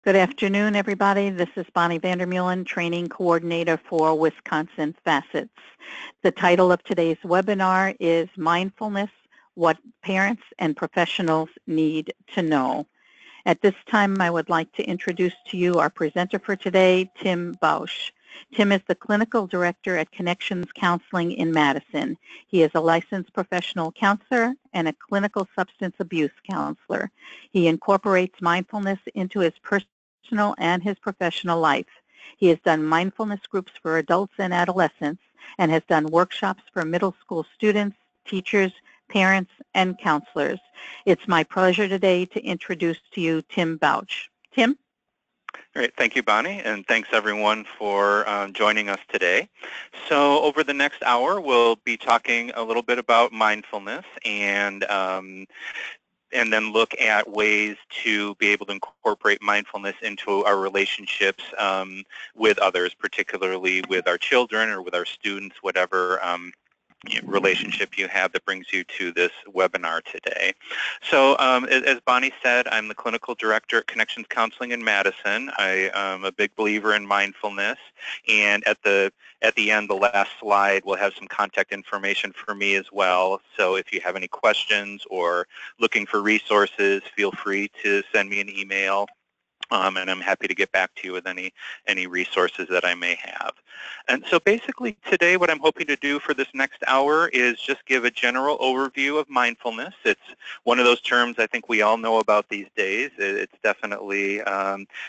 Good afternoon, everybody. This is Bonnie Vandermeulen, Training Coordinator for Wisconsin Facets. The title of today's webinar is Mindfulness, What Parents and Professionals Need to Know. At this time, I would like to introduce to you our presenter for today, Tim Bausch. Tim is the Clinical Director at Connections Counseling in Madison. He is a licensed professional counselor and a clinical substance abuse counselor. He incorporates mindfulness into his personal and his professional life. He has done mindfulness groups for adults and adolescents and has done workshops for middle school students, teachers, parents, and counselors. It's my pleasure today to introduce to you Tim Bausch. Tim? Great. Thank you, Bonnie, and thanks everyone for joining us today. So over the next hour, we'll be talking a little bit about mindfulness and then look at ways to be able to incorporate mindfulness into our relationships with others, particularly with our children or with our students, whatever relationship you have that brings you to this webinar today. So as Bonnie said, I'm the clinical director at Connections Counseling in Madison. I am a big believer in mindfulness, and at the end, the last slide, will have some contact information for me as well. So if you have any questions or looking for resources, feel free to send me an email. And I'm happy to get back to you with any resources that I may have. And so basically today what I'm hoping to do for this next hour is just give a general overview of mindfulness. It's one of those terms I think we all know about these days. It's definitely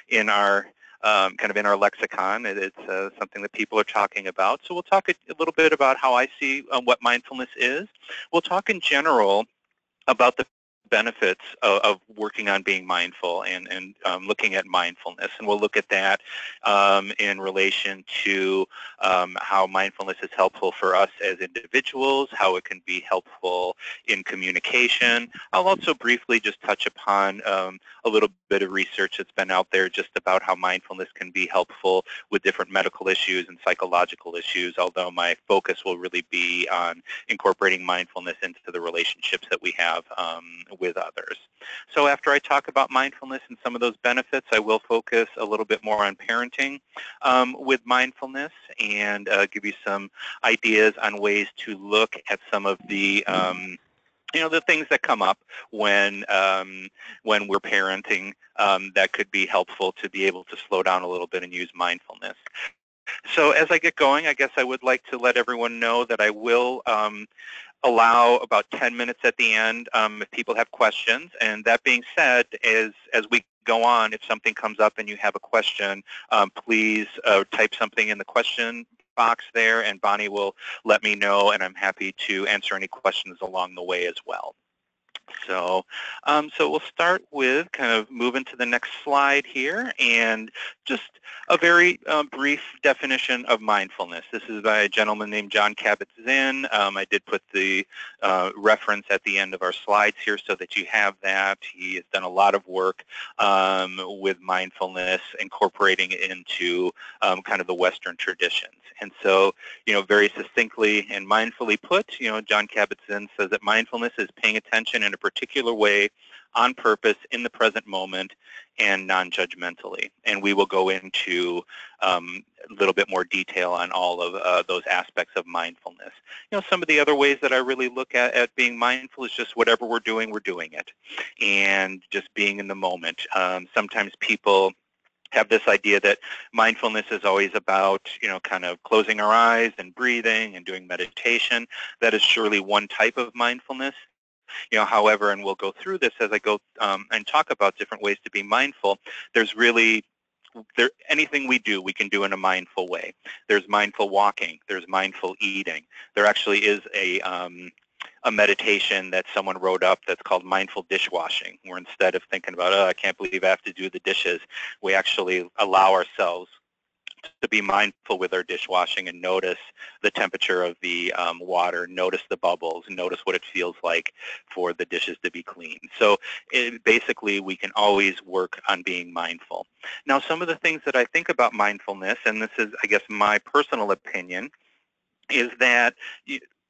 in our kind of in our lexicon. It's something that people are talking about. So we'll talk a little bit about how I see what mindfulness is. We'll talk in general about the benefits of working on being mindful and looking at mindfulness. And we'll look at that in relation to how mindfulness is helpful for us as individuals, how it can be helpful in communication. I'll also briefly just touch upon a little bit of research that's been out there just about how mindfulness can be helpful with different medical issues and psychological issues, although my focus will really be on incorporating mindfulness into the relationships that we have with others. So after I talk about mindfulness and some of those benefits, I will focus a little bit more on parenting with mindfulness and give you some ideas on ways to look at some of the the things that come up when we're parenting that could be helpful to be able to slow down a little bit and use mindfulness. So as I get going, I guess I would like to let everyone know that I will allow about 10 minutes at the end if people have questions. And that being said, as we go on, if something comes up and you have a question, please type something in the question box there, and Bonnie will let me know, and I'm happy to answer any questions along the way as well. So we'll start with kind of moving to the next slide here, and just a very brief definition of mindfulness. This is by a gentleman named Jon Kabat-Zinn. I did put the reference at the end of our slides here so that you have that. He has done a lot of work with mindfulness, incorporating it into kind of the Western traditions. And so, very succinctly and mindfully put, Jon Kabat-Zinn says that mindfulness is paying attention in a particular way, on purpose, in the present moment, and non-judgmentally. And we will go into a little bit more detail on all of those aspects of mindfulness. Some of the other ways that I really look at being mindful is just whatever we're doing it, and just being in the moment. Sometimes people have this idea that mindfulness is always about, kind of closing our eyes and breathing and doing meditation. That is surely one type of mindfulness. However, and we'll go through this as I go and talk about different ways to be mindful, there's really, anything we do, we can do in a mindful way. There's mindful walking. There's mindful eating. There actually is a meditation that someone wrote up that's called mindful dishwashing, where instead of thinking about, oh, I can't believe I have to do the dishes, we actually allow ourselves to be mindful with our dishwashing and notice the temperature of the water, notice the bubbles, notice what it feels like for the dishes to be clean. So basically, we can always work on being mindful. Now, some of the things that I think about mindfulness, and this is, I guess, my personal opinion, is that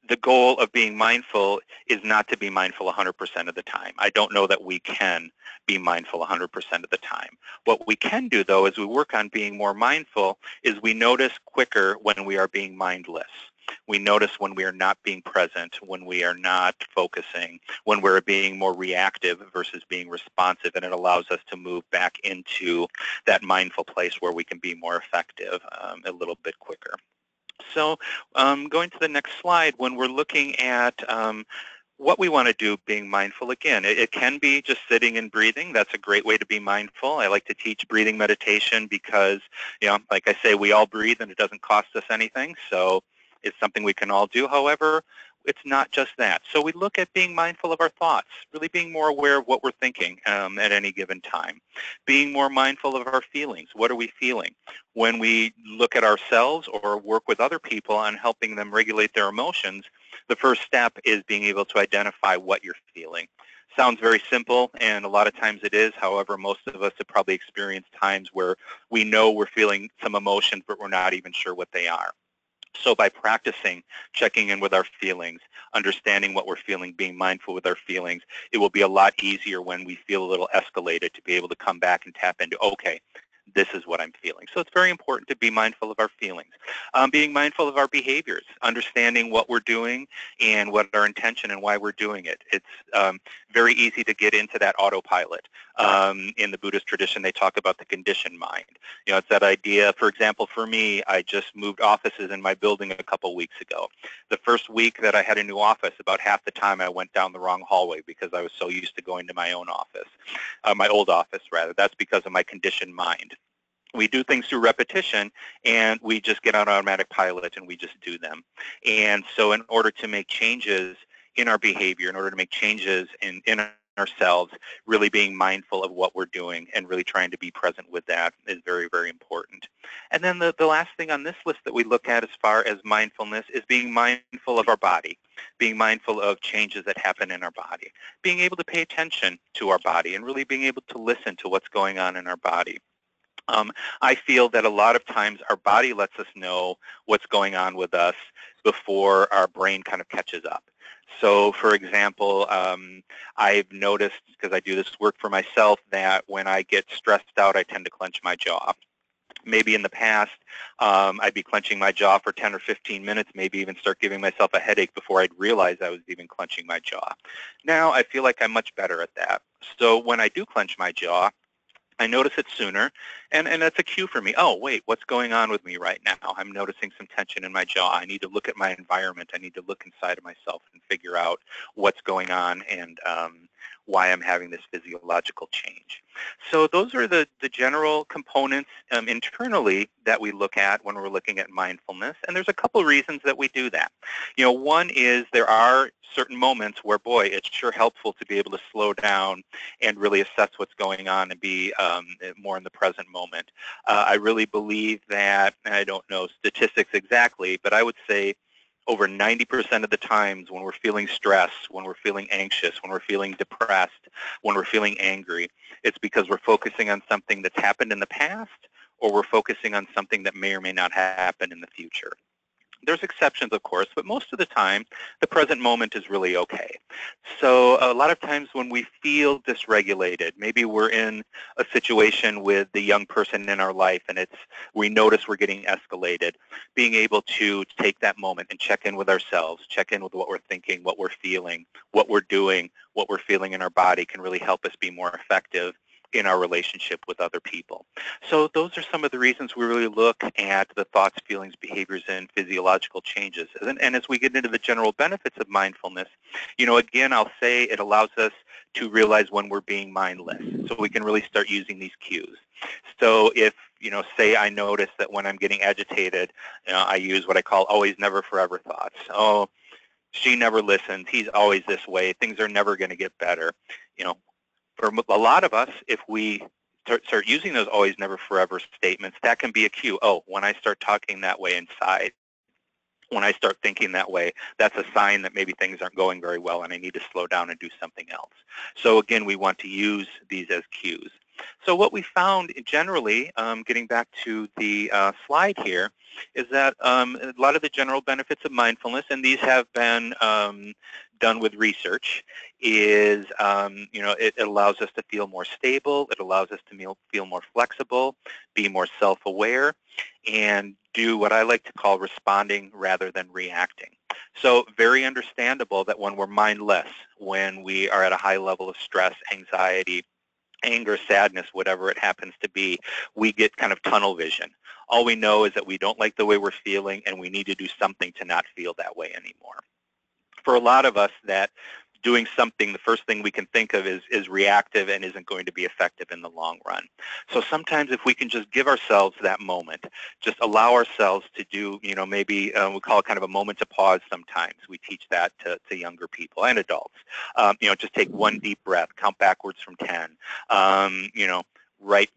the goal of being mindful is not to be mindful 100% of the time. I don't know that we can be mindful 100% of the time. What we can do, though, as we work on being more mindful, is we notice quicker when we are being mindless. We notice when we are not being present, when we are not focusing, when we're being more reactive versus being responsive, and it allows us to move back into that mindful place where we can be more effective a little bit quicker. So going to the next slide, when we're looking at what we want to do being mindful, again, it can be just sitting and breathing. That's a great way to be mindful. I like to teach breathing meditation because, like I say, we all breathe and it doesn't cost us anything. So it's something we can all do. However, it's not just that. So we look at being mindful of our thoughts, really being more aware of what we're thinking at any given time. Being more mindful of our feelings. What are we feeling? When we look at ourselves or work with other people on helping them regulate their emotions, the first step is being able to identify what you're feeling. Sounds very simple, and a lot of times it is. However, most of us have probably experienced times where we know we're feeling some emotions, but we're not even sure what they are. So by practicing checking in with our feelings, understanding what we're feeling, being mindful with our feelings, it will be a lot easier when we feel a little escalated to be able to come back and tap into, okay, this is what I'm feeling. So it's very important to be mindful of our feelings. Being mindful of our behaviors, understanding what we're doing and what our intention and why we're doing it. It's very easy to get into that autopilot. In the Buddhist tradition, they talk about the conditioned mind. It's that idea, for example, for me, I just moved offices in my building a couple weeks ago. The first week that I had a new office, about half the time I went down the wrong hallway because I was so used to going to my own office, my old office rather. That's because of my conditioned mind. We do things through repetition, and we just get on automatic pilot, and we just do them. And so in order to make changes in our behavior, in order to make changes in ourselves, really being mindful of what we're doing and really trying to be present with that is very, very important. And then the last thing on this list that we look at as far as mindfulness is being mindful of our body, being mindful of changes that happen in our body, being able to pay attention to our body and really being able to listen to what's going on in our body. I feel that a lot of times our body lets us know what's going on with us before our brain kind of catches up. So, for example, I've noticed, because I do this work for myself, that when I get stressed out, I tend to clench my jaw. Maybe in the past, I'd be clenching my jaw for 10 or 15 minutes, maybe even start giving myself a headache before I'd realize I was even clenching my jaw. Now I feel like I'm much better at that. So when I do clench my jaw, I notice it sooner, and that's a cue for me. Oh, wait, what's going on with me right now? I'm noticing some tension in my jaw. I need to look at my environment. I need to look inside of myself and figure out what's going on and why I'm having this physiological change. So those are the general components internally that we look at when we're looking at mindfulness, and there's a couple reasons that we do that. One is there are certain moments where, boy, it's sure helpful to be able to slow down and really assess what's going on and be more in the present moment. I really believe that, and I don't know statistics exactly, but I would say over 90% of the times when we're feeling stress, when we're feeling anxious, when we're feeling depressed, when we're feeling angry, it's because we're focusing on something that's happened in the past, or we're focusing on something that may or may not happen in the future. There's exceptions, of course, but most of the time, the present moment is really okay. So a lot of times when we feel dysregulated, maybe we're in a situation with the young person in our life and we notice we're getting escalated, being able to take that moment and check in with ourselves, check in with what we're thinking, what we're feeling, what we're doing, what we're feeling in our body can really help us be more effective in our relationship with other people. So those are some of the reasons we really look at the thoughts, feelings, behaviors, and physiological changes. And as we get into the general benefits of mindfulness, again, I'll say it allows us to realize when we're being mindless. So we can really start using these cues. So if, say I notice that when I'm getting agitated, I use what I call always, never, forever thoughts. Oh, she never listens. He's always this way. Things are never going to get better. For a lot of us, if we start using those always, never, forever statements, that can be a cue. Oh, when I start talking that way inside, when I start thinking that way, that's a sign that maybe things aren't going very well and I need to slow down and do something else. So again, we want to use these as cues. So what we found generally, getting back to the slide here, is that a lot of the general benefits of mindfulness, and these have been done with research, is it allows us to feel more stable, it allows us to feel more flexible, be more self-aware, and do what I like to call responding rather than reacting. So very understandable that when we're mindless, when we are at a high level of stress, anxiety, anger, sadness, whatever it happens to be, we get kind of tunnel vision. All we know is that we don't like the way we're feeling and we need to do something to not feel that way anymore. For a lot of us, that doing something, the first thing we can think of is reactive and isn't going to be effective in the long run. So sometimes if we can just give ourselves that moment, just allow ourselves to do, maybe we call it kind of a moment to pause sometimes. We teach that to younger people and adults. Just take one deep breath, count backwards from 10, write,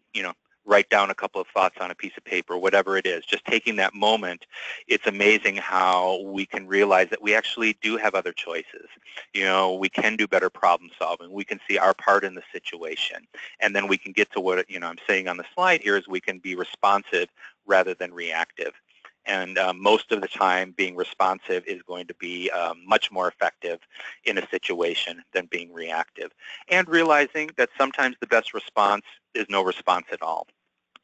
write down a couple of thoughts on a piece of paper, whatever it is. Just taking that moment, it's amazing how we can realize that we actually do have other choices. We can do better problem solving. We can see our part in the situation. And then we can get to what, I'm saying on the slide here is we can be responsive rather than reactive. And most of the time, being responsive is going to be much more effective in a situation than being reactive. And realizing that sometimes the best response is no response at all.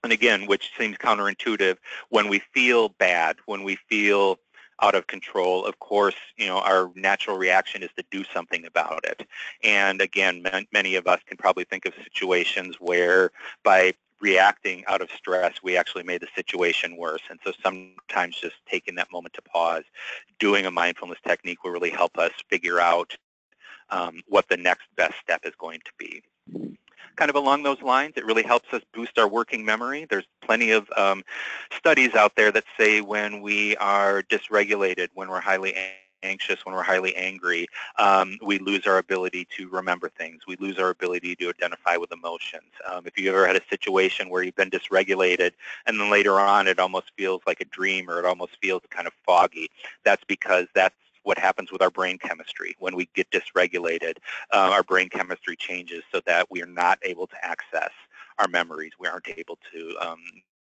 And again, which seems counterintuitive, when we feel bad, when we feel out of control, of course, our natural reaction is to do something about it. And again, many of us can probably think of situations where by reacting out of stress, we actually made the situation worse. And so sometimes just taking that moment to pause, doing a mindfulness technique will really help us figure out what the next best step is going to be. Kind of along those lines, it really helps us boost our working memory. There's plenty of studies out there that say when we are dysregulated, when we're highly anxious, when we're highly angry, we lose our ability to remember things. We lose our ability to identify with emotions. If you ever had a situation where you've been dysregulated and then later on it almost feels like a dream or it almost feels kind of foggy, that's because that's what happens with our brain chemistry. When we get dysregulated, our brain chemistry changes so that we are not able to access our memories. We aren't able to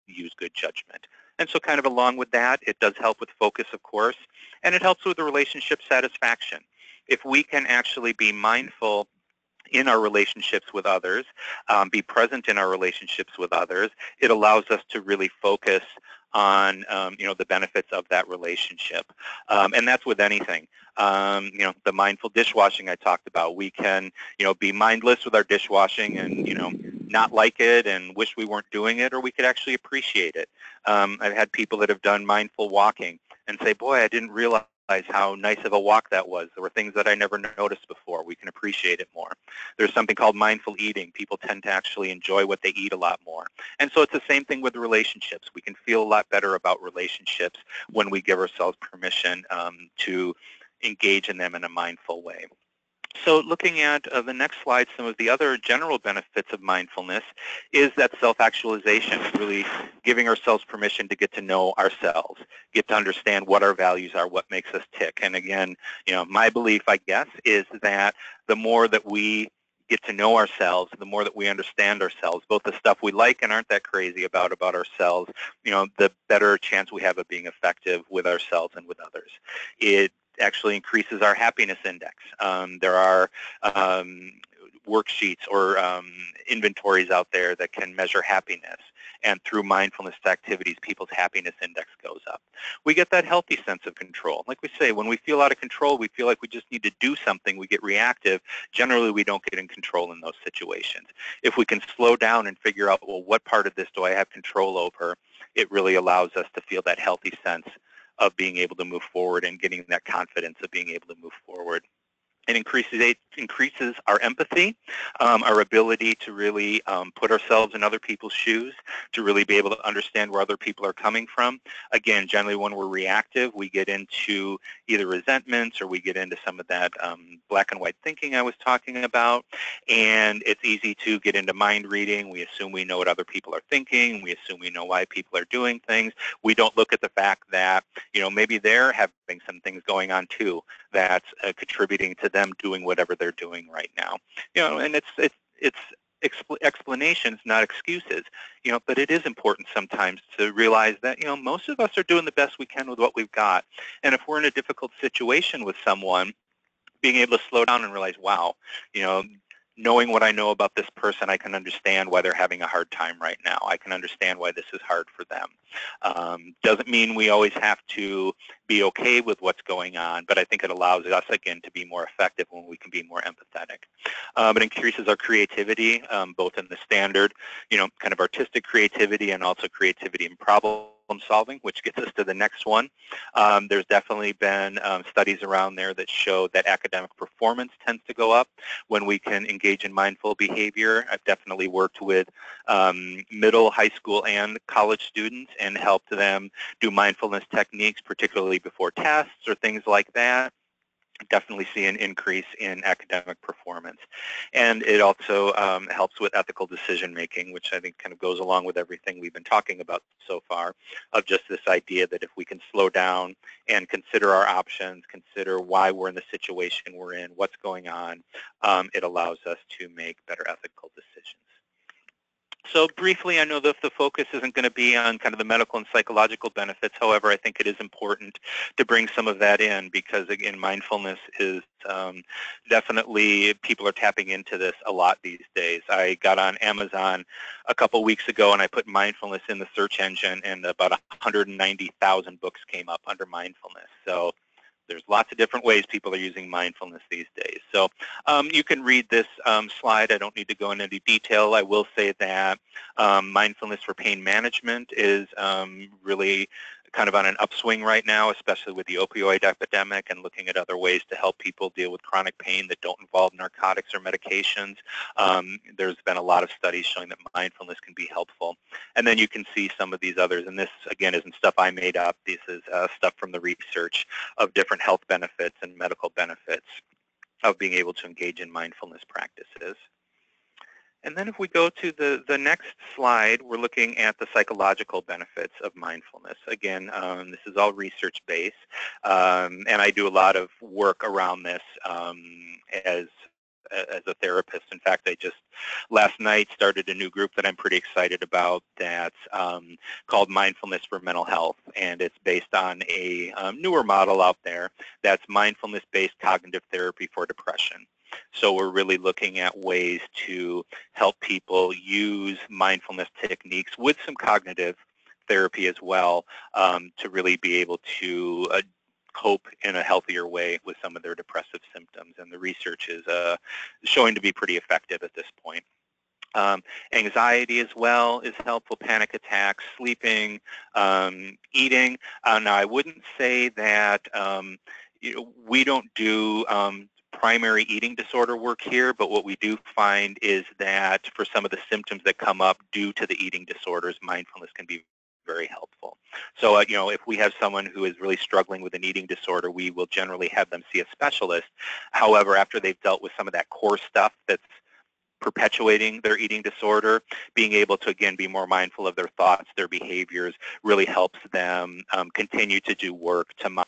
use good judgment. And so kind of along with that, it does help with focus, of course, and it helps with the relationship satisfaction. If we can actually be mindful in our relationships with others, be present in our relationships with others, it allows us to really focus on the benefits of that relationship. And that's with anything. The mindful dishwashing I talked about, we can be mindless with our dishwashing and not like it and wish we weren't doing it, or we could actually appreciate it. I've had people that have done mindful walking and say, boy, I didn't realize how nice of a walk that was. There were things that I never noticed before. We can appreciate it more. There's something called mindful eating. People tend to actually enjoy what they eat a lot more. And so it's the same thing with relationships. We can feel a lot better about relationships when we give ourselves permission to engage in them in a mindful way. So looking at the next slide, some of the other general benefits of mindfulness is that self-actualization, really giving ourselves permission to get to know ourselves, get to understand what our values are, what makes us tick. And again, my belief, I guess, is that the more that we get to know ourselves, the more that we understand ourselves, both the stuff we like and aren't that crazy about ourselves, the better chance we have of being effective with ourselves and with others. It actually increases our happiness index. There are worksheets or inventories out there that can measure happiness. And through mindfulness activities, people's happiness index goes up. We get that healthy sense of control. Like we say, when we feel out of control, we feel like we just need to do something, we get reactive. Generally, we don't get in control in those situations. If we can slow down and figure out, well, what part of this do I have control over, it really allows us to feel that healthy sense of being able to move forward and getting that confidence of being able to move forward. It increases our empathy, our ability to really put ourselves in other people's shoes, to really be able to understand where other people are coming from. Again, generally when we're reactive, we get into either resentments or we get into some of that black and white thinking I was talking about. And it's easy to get into mind reading. We assume we know what other people are thinking. We assume we know why people are doing things. We don't look at the fact that, maybe they're having some things going on too that's contributing to them doing whatever they're doing right now. And it's explanations, not excuses. But it is important sometimes to realize that, most of us are doing the best we can with what we've got. And if we're in a difficult situation with someone, being able to slow down and realize, wow, you know, knowing what I know about this person, I can understand why they're having a hard time right now. I can understand why this is hard for them. Doesn't mean we always have to be okay with what's going on, but I think it allows us, again, to be more effective when we can be more empathetic. It increases our creativity, both in the standard, kind of artistic creativity and also creativity in problem solving, which gets us to the next one. There's definitely been studies around there that show that academic performance tends to go up when we can engage in mindful behavior. I've definitely worked with middle, high school, and college students and helped them do mindfulness techniques, particularly before tests or things like that. Definitely see an increase in academic performance. And it also helps with ethical decision making, which I think kind of goes along with everything we've been talking about so far, of just this idea that if we can slow down and consider our options, consider why we're in the situation we're in, what's going on, it allows us to make better ethical decisions. So briefly, I know that the focus isn't going to be on kind of the medical and psychological benefits. However, I think it is important to bring some of that in because, again, mindfulness is definitely, people are tapping into this a lot these days. I got on Amazon a couple weeks ago and I put mindfulness in the search engine and about 190,000 books came up under mindfulness. So there's lots of different ways people are using mindfulness these days. So you can read this slide. I don't need to go into any detail. I will say that mindfulness for pain management is really kind of on an upswing right now, especially with the opioid epidemic and looking at other ways to help people deal with chronic pain that don't involve narcotics or medications. There's been a lot of studies showing that mindfulness can be helpful. And then you can see some of these others. And this, again, isn't stuff I made up. This is stuff from the research of different health benefits and medical benefits of being able to engage in mindfulness practices. And then if we go to the next slide, we're looking at the psychological benefits of mindfulness. Again, this is all research-based, and I do a lot of work around this as a therapist. In fact, I just last night started a new group that I'm pretty excited about that's called Mindfulness for Mental Health, and it's based on a newer model out there that's mindfulness-based cognitive therapy for depression. So we're really looking at ways to help people use mindfulness techniques with some cognitive therapy as well to really be able to cope in a healthier way with some of their depressive symptoms. And the research is showing to be pretty effective at this point. Anxiety as well is helpful, panic attacks, sleeping, eating. Now, I wouldn't say that we don't do primary eating disorder work here, but what we do find is that for some of the symptoms that come up due to the eating disorders, mindfulness can be very helpful. So, if we have someone who is really struggling with an eating disorder, we will generally have them see a specialist. However, after they've dealt with some of that core stuff that's perpetuating their eating disorder, being able to, again, be more mindful of their thoughts, their behaviors, really helps them continue to do work to mind.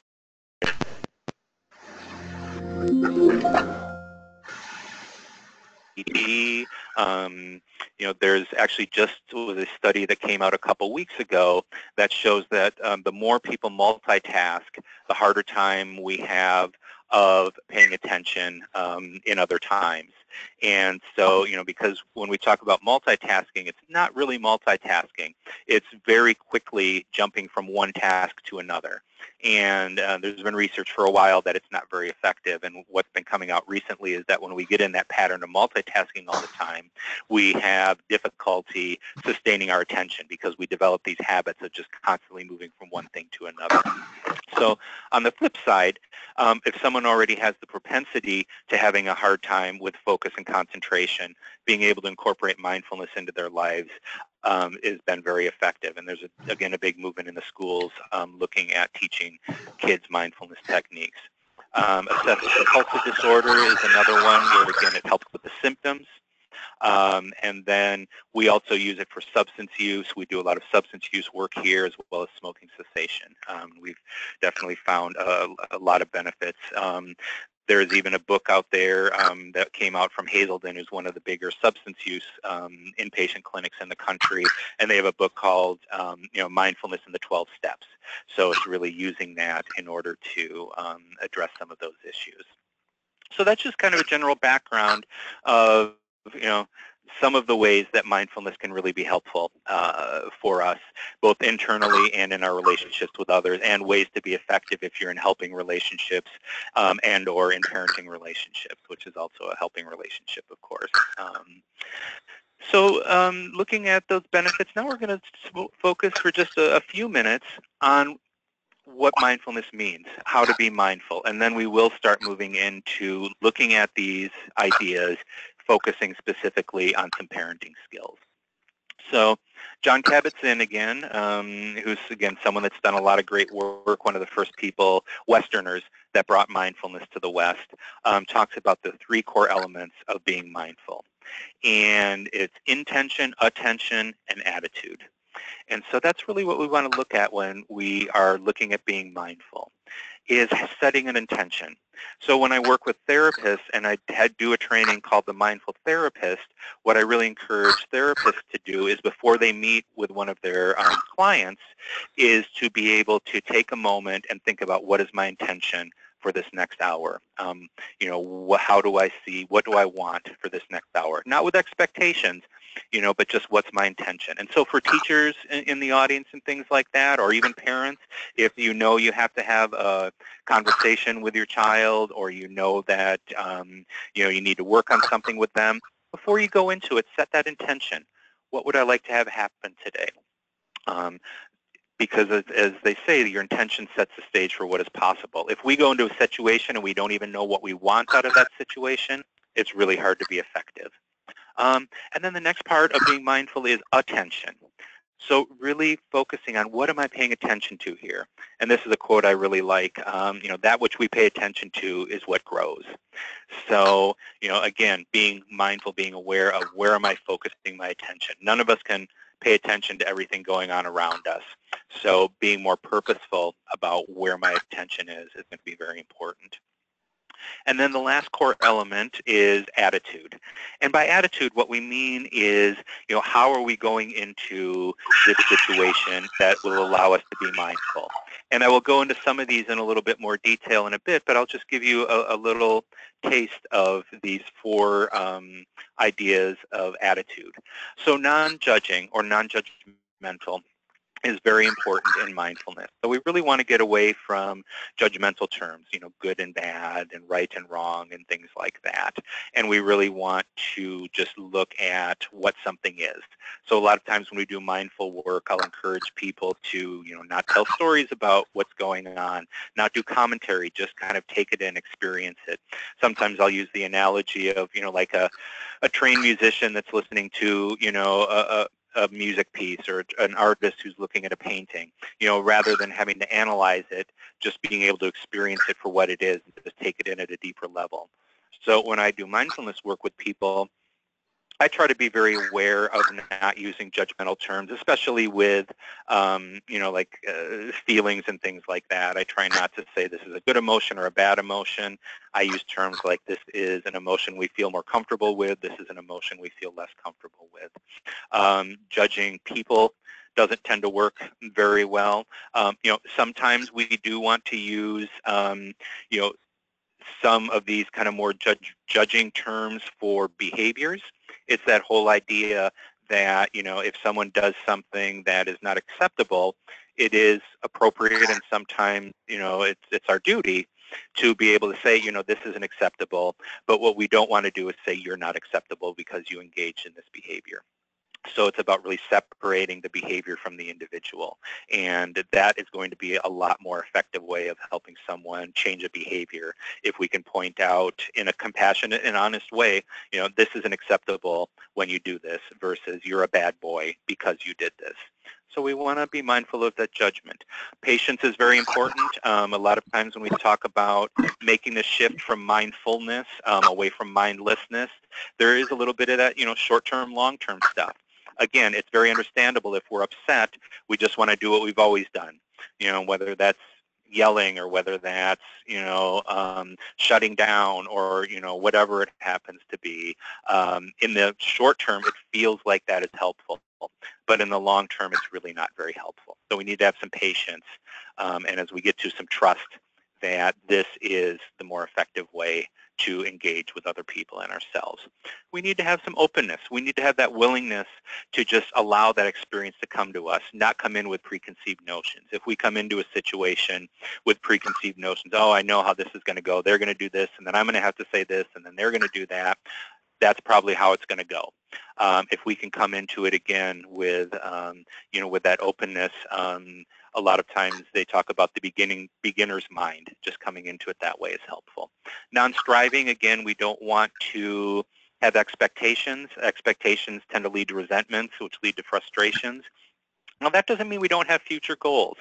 There's actually just was a study that came out a couple weeks ago that shows that the more people multitask, the harder time we have of paying attention in other times. And so, because when we talk about multitasking, it's not really multitasking. It's very quickly jumping from one task to another. And there's been research for a while that it's not very effective. And what's been coming out recently is that when we get in that pattern of multitasking all the time, we have difficulty sustaining our attention because we develop these habits of just constantly moving from one thing to another. So on the flip side, if someone already has the propensity to having a hard time with focus and concentration, being able to incorporate mindfulness into their lives has been very effective. And there's, again, a big movement in the schools looking at teaching kids mindfulness techniques. Obsessive compulsive disorder is another one where, again, it helps with the symptoms. And then we also use it for substance use. We do a lot of substance use work here as well as smoking cessation. We've definitely found a lot of benefits. There's even a book out there that came out from Hazelden, who's one of the bigger substance use inpatient clinics in the country, and they have a book called Mindfulness in the 12 Steps. So it's really using that in order to address some of those issues. So that's just kind of a general background of some of the ways that mindfulness can really be helpful for us, both internally and in our relationships with others, and ways to be effective if you're in helping relationships and or in parenting relationships, which is also a helping relationship, of course. So looking at those benefits, now we're going to focus for just a few minutes on what mindfulness means, how to be mindful, and then we will start moving into looking at these ideas, focusing specifically on some parenting skills. So John Kabat-Zinn, again, who's, again, someone that's done a lot of great work, one of the first people, Westerners, that brought mindfulness to the West, talks about the 3 core elements of being mindful. And it's intention, attention, and attitude. And so that's really what we want to look at when we are looking at being mindful, is setting an intention. So when I work with therapists and I do a training called the Mindful Therapist, what I really encourage therapists to do is before they meet with one of their clients is to be able to take a moment and think about what is my intention for this next hour. How do I see, what do I want for this next hour? Not with expectations, but just what's my intention. And so for teachers in the audience and things like that, or even parents, if you know you have to have a conversation with your child, or that you need to work on something with them, before you go into it, set that intention. What would I like to have happen today? Because as they say, your intention sets the stage for what is possible. If we go into a situation and we don't even know what we want out of that situation, it's really hard to be effective. And then the next part of being mindful is attention. So really focusing on what am I paying attention to here? And this is a quote I really like. That which we pay attention to is what grows. So, again, being mindful, being aware of where am I focusing my attention. None of us can pay attention to everything going on around us. So being more purposeful about where my attention is going to be very important. And then the last core element is attitude. And by attitude, what we mean is, how are we going into this situation that will allow us to be mindful? And I will go into some of these in a little bit more detail in a bit, but I'll just give you a little taste of these 4 ideas of attitude. So non-judging or non-judgmental is very important in mindfulness. So we really want to get away from judgmental terms, good and bad and right and wrong and things like that. And we really want to just look at what something is. So a lot of times when we do mindful work, I'll encourage people to, not tell stories about what's going on, not do commentary, just kind of take it in, experience it. Sometimes I'll use the analogy of, like a trained musician that's listening to, a music piece or an artist who's looking at a painting, rather than having to analyze it, just being able to experience it for what it is and just take it in at a deeper level. So when I do mindfulness work with people, I try to be very aware of not using judgmental terms, especially with, feelings and things like that. I try not to say this is a good emotion or a bad emotion. I use terms like this is an emotion we feel more comfortable with. This is an emotion we feel less comfortable with. Judging people doesn't tend to work very well. Sometimes we do want to use, some of these kind of more judging terms for behaviors. It's that whole idea that, if someone does something that is not acceptable, it is appropriate and sometimes, it's our duty to be able to say, this isn't acceptable. But what we don't want to do is say you're not acceptable because you engaged in this behavior. So it's about really separating the behavior from the individual. And that is going to be a lot more effective way of helping someone change a behavior if we can point out in a compassionate and honest way, this isn't acceptable when you do this versus you're a bad boy because you did this. So we want to be mindful of that judgment. Patience is very important. A lot of times when we talk about making the shift from mindfulness away from mindlessness, there is a little bit of that, short-term, long-term stuff. Again, it's very understandable if we're upset, we just want to do what we've always done, whether that's, yelling, or whether that's, shutting down, or, whatever it happens to be. In the short term, it feels like that is helpful, but in the long term, it's really not very helpful. So we need to have some patience, and as we get to some trust, that this is the more effective way to engage with other people and ourselves. We need to have some openness. We need to have that willingness to just allow that experience to come to us, not come in with preconceived notions. If we come into a situation with preconceived notions, oh, I know how this is going to go. They're going to do this, and then I'm going to have to say this, and then they're going to do that. That's probably how it's going to go. If we can come into it again with, with that openness, a lot of times they talk about the beginner's mind. Just coming into it that way is helpful. Non-striving, again, we don't want to have expectations. Expectations tend to lead to resentments, which lead to frustrations. Now, that doesn't mean we don't have future goals.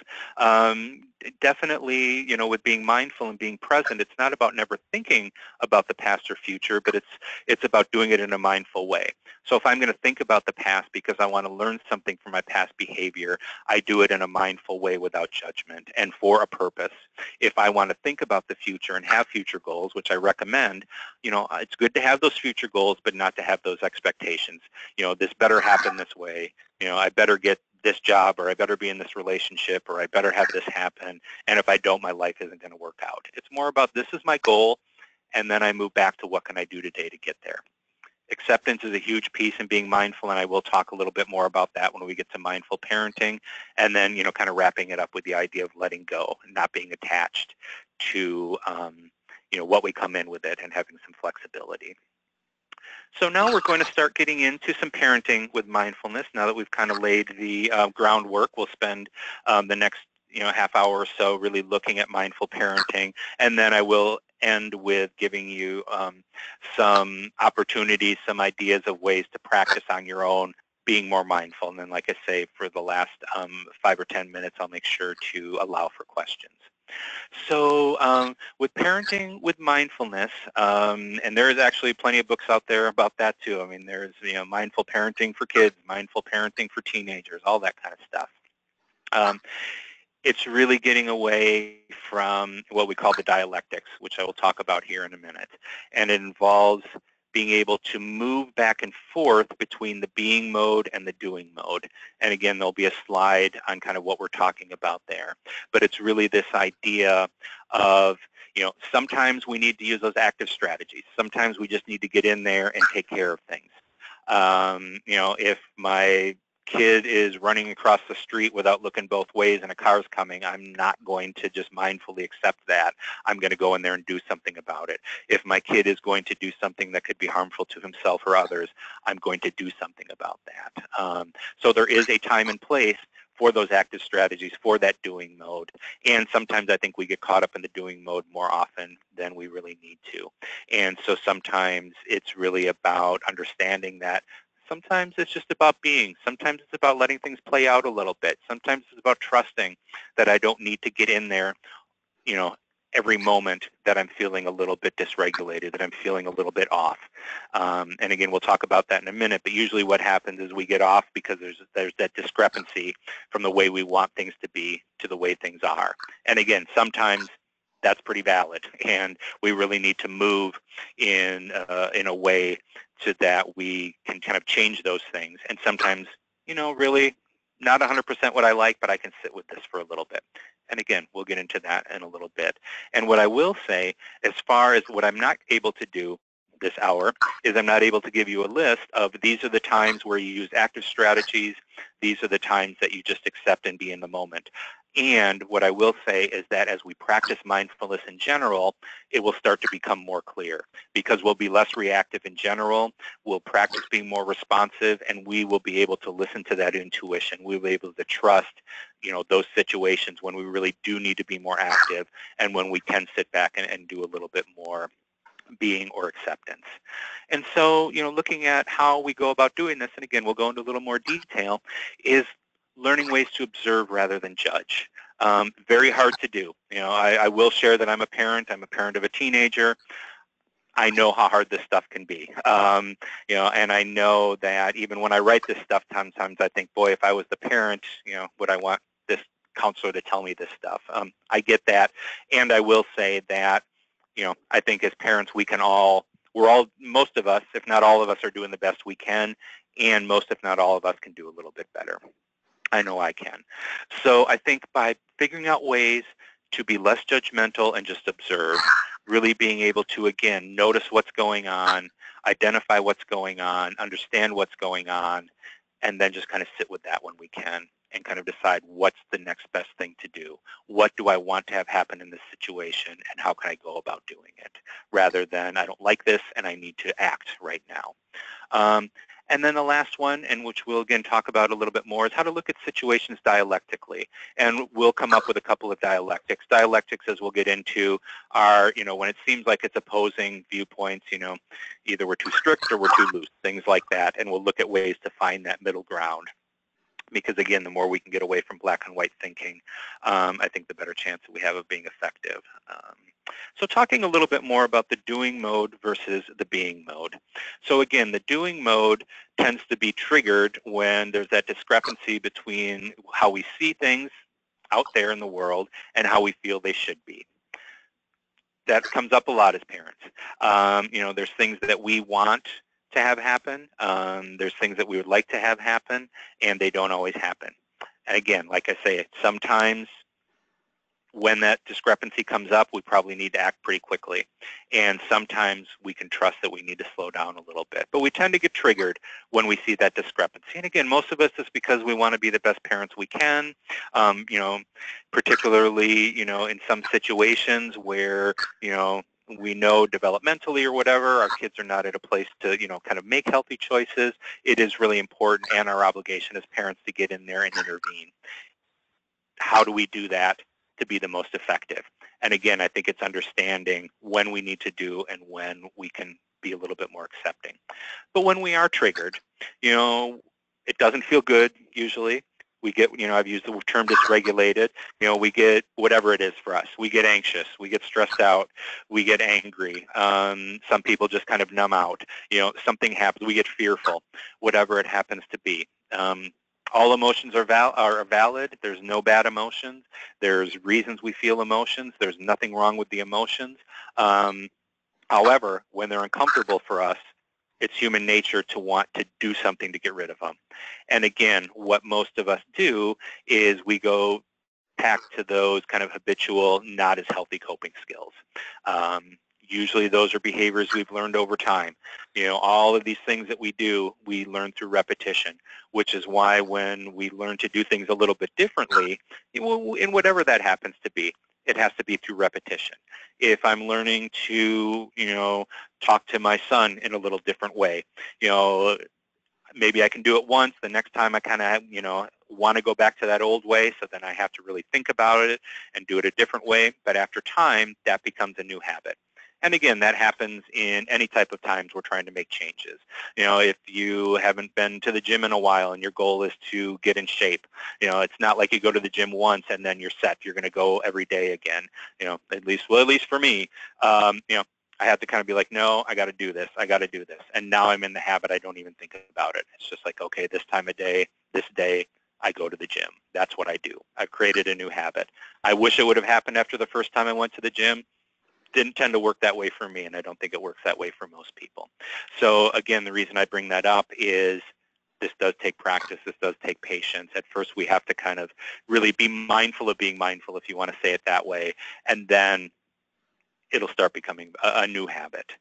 Definitely, with being mindful and being present, it's not about never thinking about the past or future, but it's about doing it in a mindful way. So if I'm going to think about the past because I want to learn something from my past behavior, I do it in a mindful way without judgment and for a purpose. If I want to think about the future and have future goals, which I recommend, it's good to have those future goals, but not to have those expectations. This better happen this way. I better get this job, or I better be in this relationship, or I better have this happen, and if I don't, my life isn't going to work out. It's more about, this is my goal, and then I move back to what can I do today to get there. Acceptance is a huge piece in being mindful, and I will talk a little bit more about that when we get to mindful parenting, and then, kind of wrapping it up with the idea of letting go and not being attached to, what we come in with it, and having some flexibility. So now we're going to start getting into some parenting with mindfulness. Now that we've kind of laid the groundwork, we'll spend the next half hour or so really looking at mindful parenting, and then I will end with giving you some opportunities, some ideas of ways to practice on your own, being more mindful. And then, like I say, for the last 5 or 10 minutes, I'll make sure to allow for questions. So with parenting with mindfulness, and there's actually plenty of books out there about that too. I mean, there's mindful parenting for kids, mindful parenting for teenagers, all that kind of stuff. It's really getting away from what we call the dialectics, which I will talk about here in a minute. And it involves being able to move back and forth between the being mode and the doing mode. And again, there'll be a slide on kind of what we're talking about there. But it's really this idea of, sometimes we need to use those active strategies. Sometimes we just need to get in there and take care of things. If my kid is running across the street without looking both ways and a car's coming, I'm not going to just mindfully accept that. I'm going to go in there and do something about it. If my kid is going to do something that could be harmful to himself or others, I'm going to do something about that. So there is a time and place for those active strategies, for that doing mode. And sometimes I think we get caught up in the doing mode more often than we really need to. And so sometimes it's really about understanding that sometimes it's just about being. Sometimes it's about letting things play out a little bit. Sometimes it's about trusting that I don't need to get in there, every moment that I'm feeling a little bit dysregulated, that I'm feeling a little bit off. And again, we'll talk about that in a minute, but usually what happens is we get off because there's that discrepancy from the way we want things to be to the way things are. And again, sometimes that's pretty valid, and we really need to move in a way so that we can kind of change those things. And sometimes, really not 100% what I like, but I can sit with this for a little bit. And again, we'll get into that in a little bit. And what I will say, as far as what I'm not able to do this hour, is I'm not able to give you a list of these are the times where you use active strategies, these are the times that you just accept and be in the moment. And what I will say is that as we practice mindfulness in general, it will start to become more clear because we'll be less reactive in general. We'll practice being more responsive, and we will be able to listen to that intuition. We'll be able to trust, those situations when we really do need to be more active and when we can sit back and do a little bit more being or acceptance. And so, looking at how we go about doing this, and again, we'll go into a little more detail, is learning ways to observe rather than judge. Very hard to do. I will share that I'm a parent. I'm a parent of a teenager. I know how hard this stuff can be. And I know that even when I write this stuff, sometimes I think, boy, if I was the parent, would I want this counselor to tell me this stuff. I get that, and I will say that, I think as parents most of us, if not all of us, are doing the best we can, and most, if not all of us, can do a little bit better. I know I can. So I think by figuring out ways to be less judgmental and just observe, really being able to, again, notice what's going on, identify what's going on, understand what's going on, and then just kind of sit with that when we can and kind of decide what's the next best thing to do. What do I want to have happen in this situation, and how can I go about doing it, rather than I don't like this and I need to act right now. And then the last one, and which we'll again talk about a little bit more, is how to look at situations dialectically. And we'll come up with a couple of dialectics. Dialectics, as we'll get into, are, when it seems like it's opposing viewpoints, either we're too strict or we're too loose, things like that. And we'll look at ways to find that middle ground. Because, again, the more we can get away from black and white thinking, I think the better chance that we have of being effective. So talking a little bit more about the doing mode versus the being mode. So again, the doing mode tends to be triggered when there's that discrepancy between how we see things out there in the world and how we feel they should be. That comes up a lot as parents. There's things that we want to have happen. There's things that we would like to have happen, and they don't always happen. And again, like I say, sometimes when that discrepancy comes up, we probably need to act pretty quickly. And sometimes we can trust that we need to slow down a little bit. But we tend to get triggered when we see that discrepancy. And again, most of us, it's because we want to be the best parents we can, particularly, in some situations where, we know developmentally or whatever, our kids are not at a place to, kind of make healthy choices. It is really important and our obligation as parents to get in there and intervene. How do we do that to be the most effective? And again, I think it's understanding when we need to do and when we can be a little bit more accepting. But when we are triggered, it doesn't feel good usually. We get, I've used the term dysregulated. We get whatever it is for us. We get anxious. We get stressed out. We get angry. Some people just kind of numb out. Something happens. We get fearful, whatever it happens to be. All emotions are valid. There's no bad emotions. There's reasons we feel emotions. There's nothing wrong with the emotions. However, when they're uncomfortable for us, it's human nature to want to do something to get rid of them. And again, what most of us do is we go back to those kind of habitual, not as healthy coping skills. Usually those are behaviors we've learned over time. All of these things that we do, we learn through repetition, which is why when we learn to do things a little bit differently, in whatever that happens to be, it has to be through repetition. If I'm learning to, talk to my son in a little different way, maybe I can do it once. The next time I kind of, want to go back to that old way, so then I have to really think about it and do it a different way. But after time, that becomes a new habit. And again, that happens in any type of times we're trying to make changes. If you haven't been to the gym in a while and your goal is to get in shape, it's not like you go to the gym once and then you're set. You're going to go every day again. At least for me, I have to kind of be like, no, I got to do this. I got to do this. And now I'm in the habit. I don't even think about it. It's just like, okay, this time of day, this day, I go to the gym. That's what I do. I've created a new habit. I wish it would have happened after the first time I went to the gym. Didn't tend to work that way for me, and I don't think it works that way for most people. So again, the reason I bring that up is this does take practice. This does take patience. At first, we have to kind of really be mindful of being mindful, if you want to say it that way, and then it'll start becoming a new habit.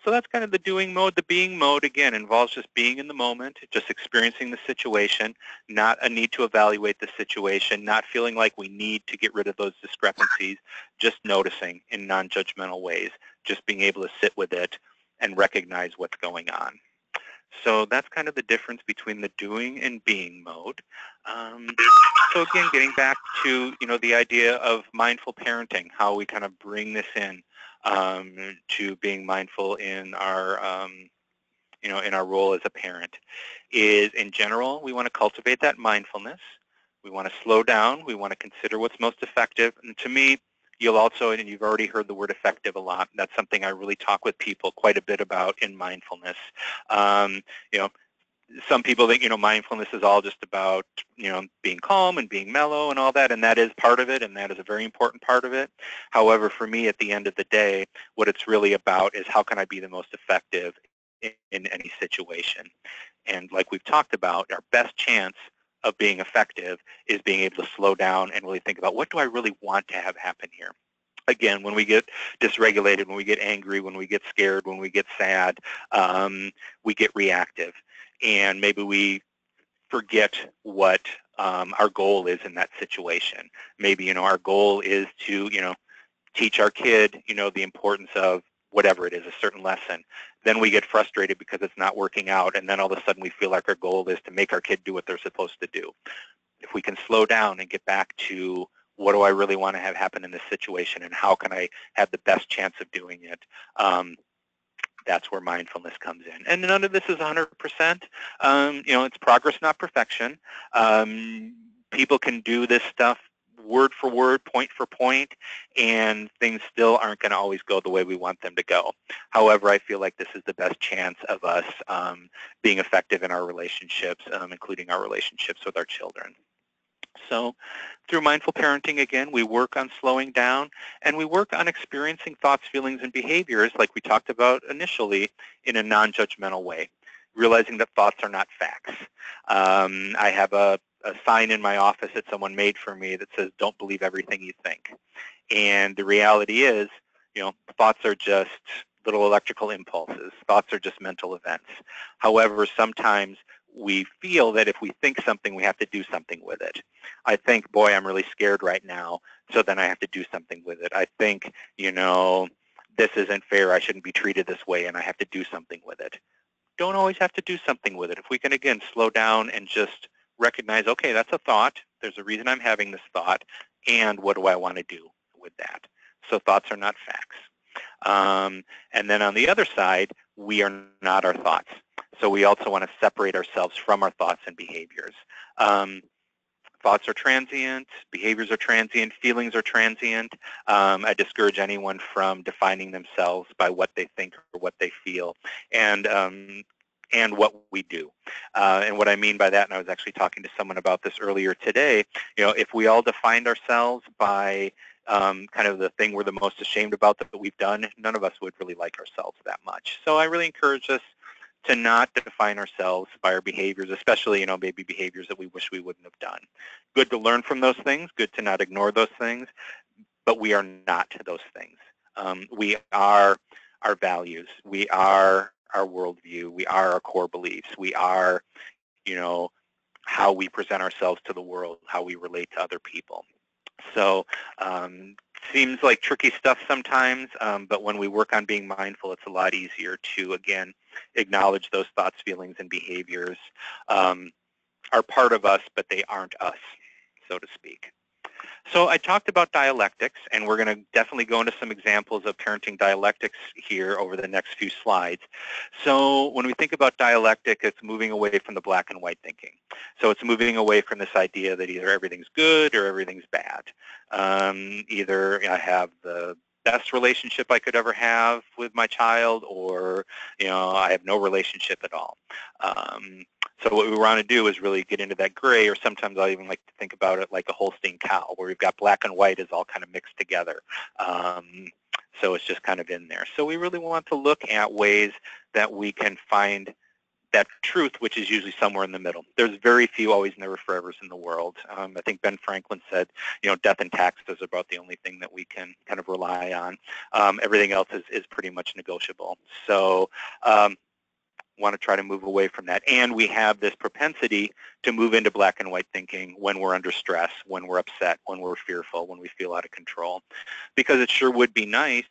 So that's kind of the doing mode. The being mode, again, involves just being in the moment, just experiencing the situation, not a need to evaluate the situation, not feeling like we need to get rid of those discrepancies, just noticing in non-judgmental ways, just being able to sit with it and recognize what's going on. So that's kind of the difference between the doing and being mode. So again, getting back to the idea of mindful parenting, how we kind of bring this in to being mindful in our in our role as a parent, is in general we want to cultivate that mindfulness. We want to slow down. We want to consider what's most effective. And to me, you'll also, and you've already heard the word effective a lot. That's something I really talk with people quite a bit about in mindfulness. some people think, mindfulness is all just about, being calm and being mellow and all that, and that is part of it, and that is a very important part of it. However, for me, at the end of the day, what it's really about is how can I be the most effective in any situation. And like we've talked about, our best chance of being effective is being able to slow down and really think about, what do I really want to have happen here? Again, when we get dysregulated, when we get angry, when we get scared, when we get sad, we get reactive. And maybe we forget what our goal is in that situation. Maybe, our goal is to, teach our kid, the importance of whatever it is, a certain lesson. Then we get frustrated because it's not working out, and then all of a sudden we feel like our goal is to make our kid do what they're supposed to do. If we can slow down and get back to, what do I really want to have happen in this situation, and how can I have the best chance of doing it? That's where mindfulness comes in. And none of this is 100%. It's progress, not perfection. People can do this stuff word for word, point for point, and things still aren't going to always go the way we want them to go. However, I feel like this is the best chance of us being effective in our relationships, including our relationships with our children. So through mindful parenting, again, we work on slowing down, and we work on experiencing thoughts, feelings, and behaviors, like we talked about initially, in a non-judgmental way, realizing that thoughts are not facts. I have a sign in my office that someone made for me that says, "Don't believe everything you think." And the reality is, thoughts are just little electrical impulses. Thoughts are just mental events. However, sometimes we feel that if we think something, we have to do something with it. I think, boy, I'm really scared right now, so then I have to do something with it. I think, this isn't fair, I shouldn't be treated this way, and I have to do something with it. Don't always have to do something with it. If we can, again, slow down and just recognize, okay, that's a thought, there's a reason I'm having this thought, and what do I want to do with that? So thoughts are not facts. And then on the other side, we are not our thoughts. So we also want to separate ourselves from our thoughts and behaviors. Thoughts are transient, behaviors are transient, feelings are transient. I discourage anyone from defining themselves by what they think or what they feel, and what we do. And what I mean by that, and I was actually talking to someone about this earlier today, if we all defined ourselves by kind of the thing we're the most ashamed about that we've done, none of us would really like ourselves that much. So I really encourage us to not define ourselves by our behaviors, especially, maybe behaviors that we wish we wouldn't have done. Good to learn from those things, good to not ignore those things, but we are not those things. We are our values. We are our worldview. We are our core beliefs. We are, how we present ourselves to the world, how we relate to other people. So seems like tricky stuff sometimes, but when we work on being mindful, it's a lot easier to, again, acknowledge those thoughts, feelings, and behaviors are part of us, but they aren't us, so to speak. So I talked about dialectics, and we're going to definitely go into some examples of parenting dialectics here over the next few slides. So when we think about dialectic, it's moving away from the black and white thinking. So it's moving away from this idea that either everything's good or everything's bad. Either I have the best relationship I could ever have with my child, or I have no relationship at all. So what we want to do is really get into that gray, or sometimes I even like to think about it like a Holstein cow, where we've got black and white is all kind of mixed together. So it's just kind of in there. So we really want to look at ways that we can find that truth, which is usually somewhere in the middle. There's very few always, never, forevers in the world. I think Ben Franklin said, death and taxes are about the only thing that we can kind of rely on. Everything else is pretty much negotiable. So want to try to move away from that. And we have this propensity to move into black and white thinking when we're under stress, when we're upset, when we're fearful, when we feel out of control. Because it sure would be nice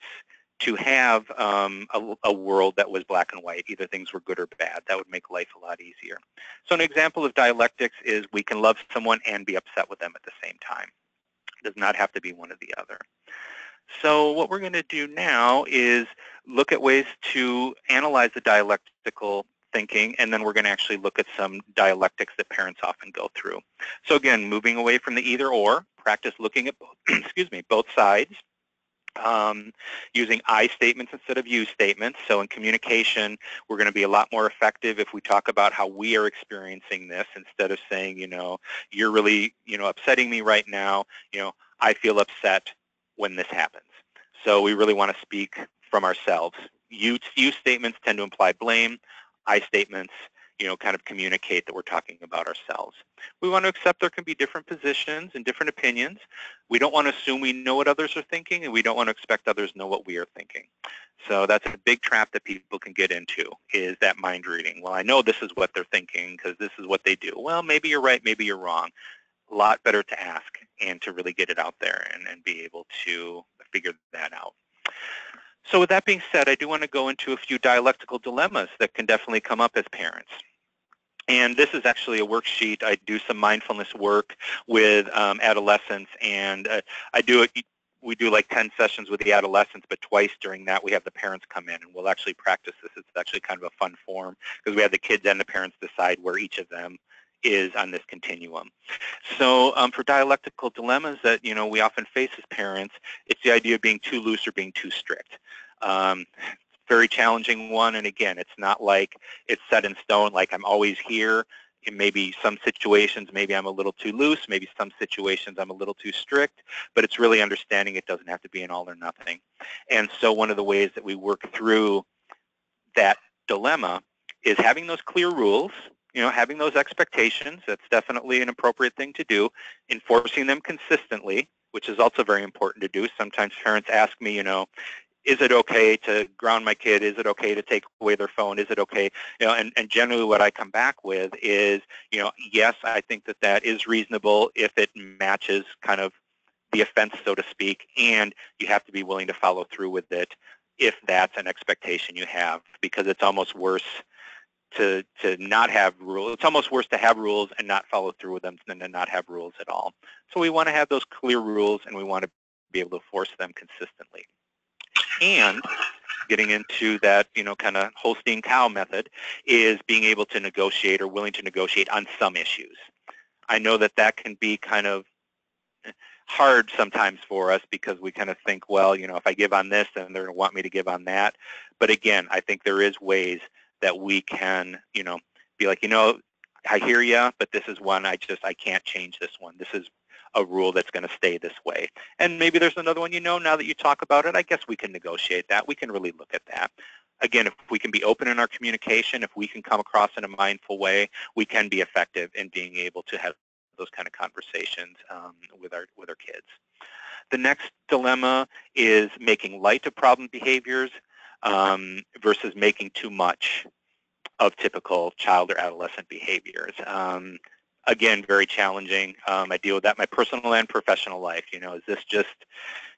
to have a world that was black and white, either things were good or bad. That would make life a lot easier. So an example of dialectics is we can love someone and be upset with them at the same time. It does not have to be one or the other. So what we're going to do now is look at ways to analyze the dialectical thinking, and then we're going to actually look at some dialectics that parents often go through. So again, moving away from the either or, practice looking at both, excuse me, both sides, using I statements instead of you statements. So in communication, we're going to be a lot more effective if we talk about how we are experiencing this instead of saying, you're really, upsetting me right now. I feel upset when this happens. So we really want to speak from ourselves. You statements tend to imply blame. I statements, kind of communicate that we're talking about ourselves. We want to accept there can be different positions and different opinions. We don't want to assume we know what others are thinking, and we don't want to expect others know what we are thinking. So that's a big trap that people can get into, is that mind reading. Well, I know this is what they're thinking because this is what they do. Well, maybe you're right, maybe you're wrong. A lot better to ask and to really get it out there and be able to figure that out. So with that being said, I do want to go into a few dialectical dilemmas that can definitely come up as parents. And this is actually a worksheet. I do some mindfulness work with adolescents, and we do like 10 sessions with the adolescents, but twice during that we have the parents come in, and we'll actually practice this. It's actually kind of a fun form because we have the kids and the parents decide where each of them is on this continuum. So for dialectical dilemmas that we often face as parents, it's the idea of being too loose or being too strict. Very challenging one, and again, it's not like it's set in stone, like I'm always here. In maybe some situations, maybe I'm a little too loose, maybe some situations I'm a little too strict, but it's really understanding it doesn't have to be an all or nothing. And so one of the ways that we work through that dilemma is having those clear rules, having those expectations. That's definitely an appropriate thing to do. Enforcing them consistently, which is also very important to do. Sometimes parents ask me, is it okay to ground my kid? Is it okay to take away their phone? Is it okay? And generally what I come back with is, yes, I think that is reasonable if it matches kind of the offense, so to speak, and you have to be willing to follow through with it if that's an expectation you have, because it's almost worse to not have rules. It's almost worse to have rules and not follow through with them than to not have rules at all. So we want to have those clear rules, and we want to be able to force them consistently. And getting into that, kind of Holstein cow method is being able to negotiate or willing to negotiate on some issues. I know that can be kind of hard sometimes for us because we kind of think, well, if I give on this, then they're going to want me to give on that. But again, I think there is ways that we can, be like, I hear you, but this is one I can't change this one. This is a rule that's going to stay this way. And maybe there's another one, now that you talk about it, I guess we can negotiate that. We can really look at that. Again, if we can be open in our communication, if we can come across in a mindful way, we can be effective in being able to have those kind of conversations with our kids. The next dilemma is making light of problem behaviors versus making too much of typical child or adolescent behaviors. Again, very challenging. I deal with that in my personal and professional life. Is this just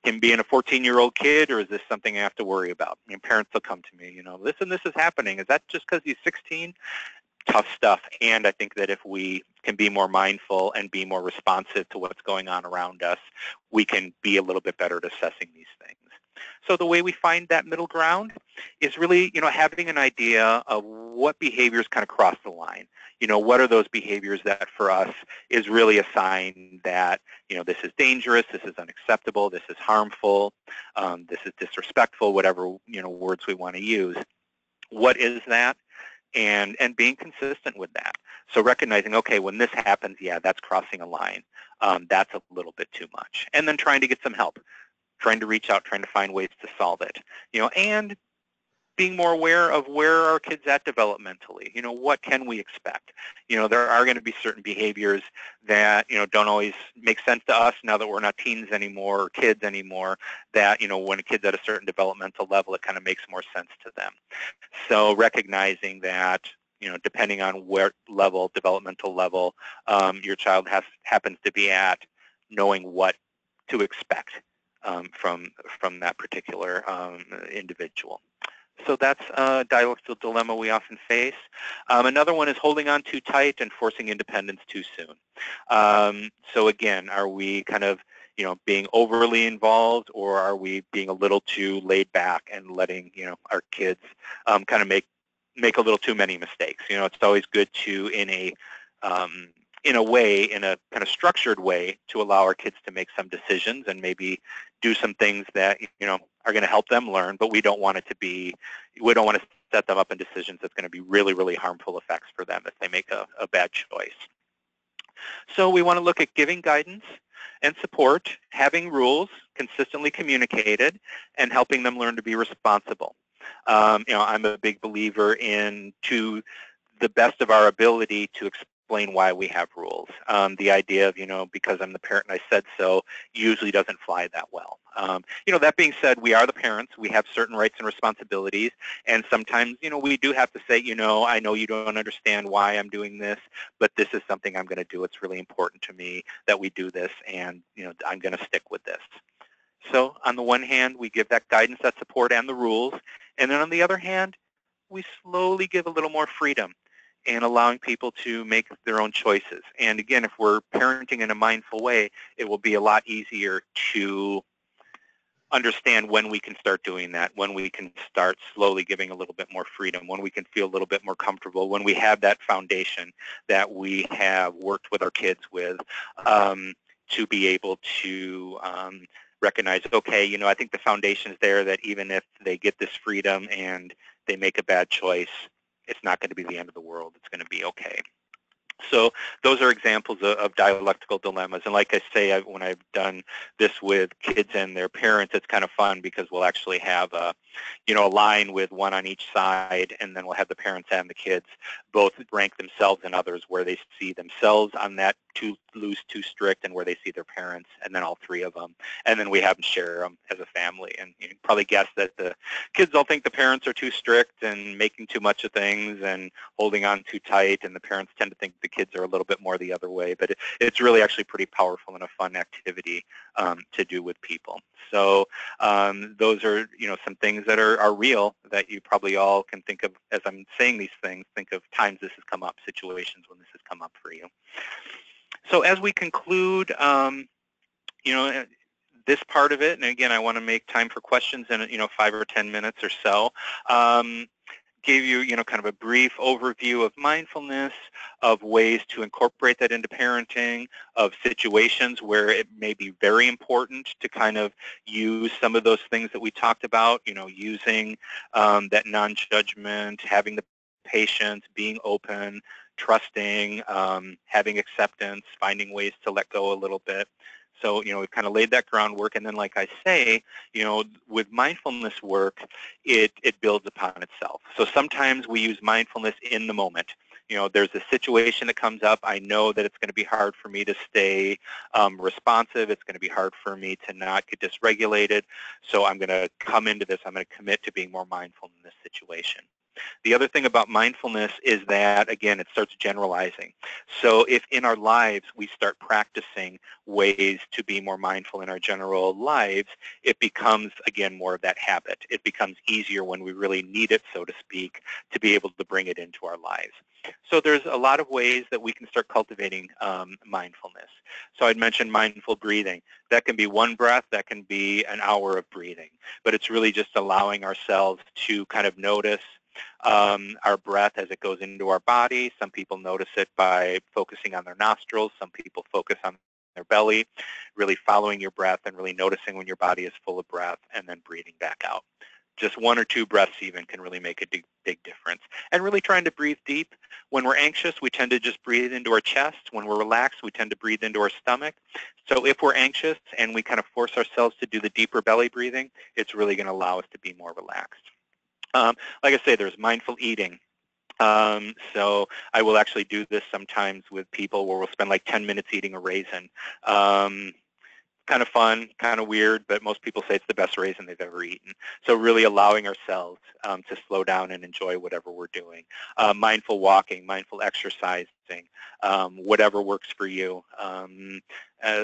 him being a 14-year-old kid, or is this something I have to worry about? Parents will come to me, this and this is happening. Is that just because he's 16? Tough stuff. And I think that if we can be more mindful and be more responsive to what's going on around us, we can be a little bit better at assessing these things. So the way we find that middle ground is really, having an idea of what behaviors kind of cross the line. What are those behaviors that for us is really a sign that, this is dangerous, this is unacceptable, this is harmful, this is disrespectful, whatever, words we want to use. What is that? And being consistent with that. So recognizing, okay, when this happens, yeah, that's crossing a line. That's a little bit too much. And then trying to get some help, trying to reach out, trying to find ways to solve it. And being more aware of where our kids at developmentally. What can we expect? There are going to be certain behaviors that, don't always make sense to us now that we're not teens anymore or kids anymore, that, when a kid's at a certain developmental level, it kind of makes more sense to them. So recognizing that, depending on where developmental level your child happens to be at, knowing what to expect from that particular individual. So that's a dialectical dilemma we often face. Another one is holding on too tight and forcing independence too soon. So again, are we kind of being overly involved, or are we being a little too laid back and letting our kids kind of make a little too many mistakes? It's always good to, in a in a way, in a kind of structured way, to allow our kids to make some decisions and maybe do some things that, are going to help them learn, but we don't want to set them up in decisions that's going to be really, really harmful effects for them if they make a bad choice. So we want to look at giving guidance and support, having rules consistently communicated, and helping them learn to be responsible. I'm a big believer in, to the best of our ability, to explain why we have rules. The idea of, because I'm the parent and I said so, usually doesn't fly that well. That being said, we are the parents. We have certain rights and responsibilities. And sometimes, we do have to say, I know you don't understand why I'm doing this, but this is something I'm going to do. It's really important to me that we do this, and, I'm going to stick with this. So on the one hand, we give that guidance, that support, and the rules. And then on the other hand, we slowly give a little more freedom and allowing people to make their own choices. And again, if we're parenting in a mindful way, it will be a lot easier to understand when we can start doing that, when we can start slowly giving a little bit more freedom, when we can feel a little bit more comfortable, when we have that foundation that we have worked with our kids with, to be able to recognize, okay, I think the foundation is there, that even if they get this freedom and they make a bad choice, it's not going to be the end of the world. It's going to be okay. So those are examples of dialectical dilemmas. And like I say, when I've done this with kids and their parents, it's kind of fun because we'll actually have a line with one on each side, and then we'll have the parents and the kids both rank themselves and others, where they see themselves on that too loose, too strict, and where they see their parents, and then all three of them. And then we have them share them as a family. And you can probably guess that the kids all think the parents are too strict and making too much of things and holding on too tight, and the parents tend to think the kids are a little bit more the other way. But it's really actually pretty powerful and a fun activity to do with people. So those are some things that are real, that you probably all can think of as I'm saying these things. Think of times this has come up, situations when this has come up for you. So as we conclude, this part of it, and again, I want to make time for questions in 5 or 10 minutes or so. Gave you, kind of a brief overview of mindfulness, of ways to incorporate that into parenting, of situations where it may be very important to kind of use some of those things that we talked about, using that non-judgment, having the patience, being open, trusting, having acceptance, finding ways to let go a little bit. So, we've kind of laid that groundwork, and then, like I say, with mindfulness work, it builds upon itself. So sometimes we use mindfulness in the moment. There's a situation that comes up. I know that it's going to be hard for me to stay responsive. It's going to be hard for me to not get dysregulated. So I'm going to come into this. I'm going to commit to being more mindful in this situation. The other thing about mindfulness is that, again, it starts generalizing. So if in our lives we start practicing ways to be more mindful in our general lives, it becomes, again, more of that habit. It becomes easier when we really need it, so to speak, to be able to bring it into our lives. So there's a lot of ways that we can start cultivating mindfulness. So I'd mentioned mindful breathing. That can be one breath, that can be an hour of breathing, but it's really just allowing ourselves to kind of notice our breath as it goes into our body. Some people notice it by focusing on their nostrils. Some people focus on their belly, really following your breath and really noticing when your body is full of breath and then breathing back out. Just 1 or 2 breaths even can really make a big difference. And really trying to breathe deep. When we're anxious, we tend to just breathe into our chest. When we're relaxed, we tend to breathe into our stomach. So if we're anxious and we kind of force ourselves to do the deeper belly breathing, it's really going to allow us to be more relaxed. Like I say, there's mindful eating. So I will actually do this sometimes with people where we'll spend like 10 minutes eating a raisin. Kind of fun, kind of weird, but most people say it's the best raisin they've ever eaten. So really allowing ourselves to slow down and enjoy whatever we're doing. Mindful walking, mindful exercising, whatever works for you.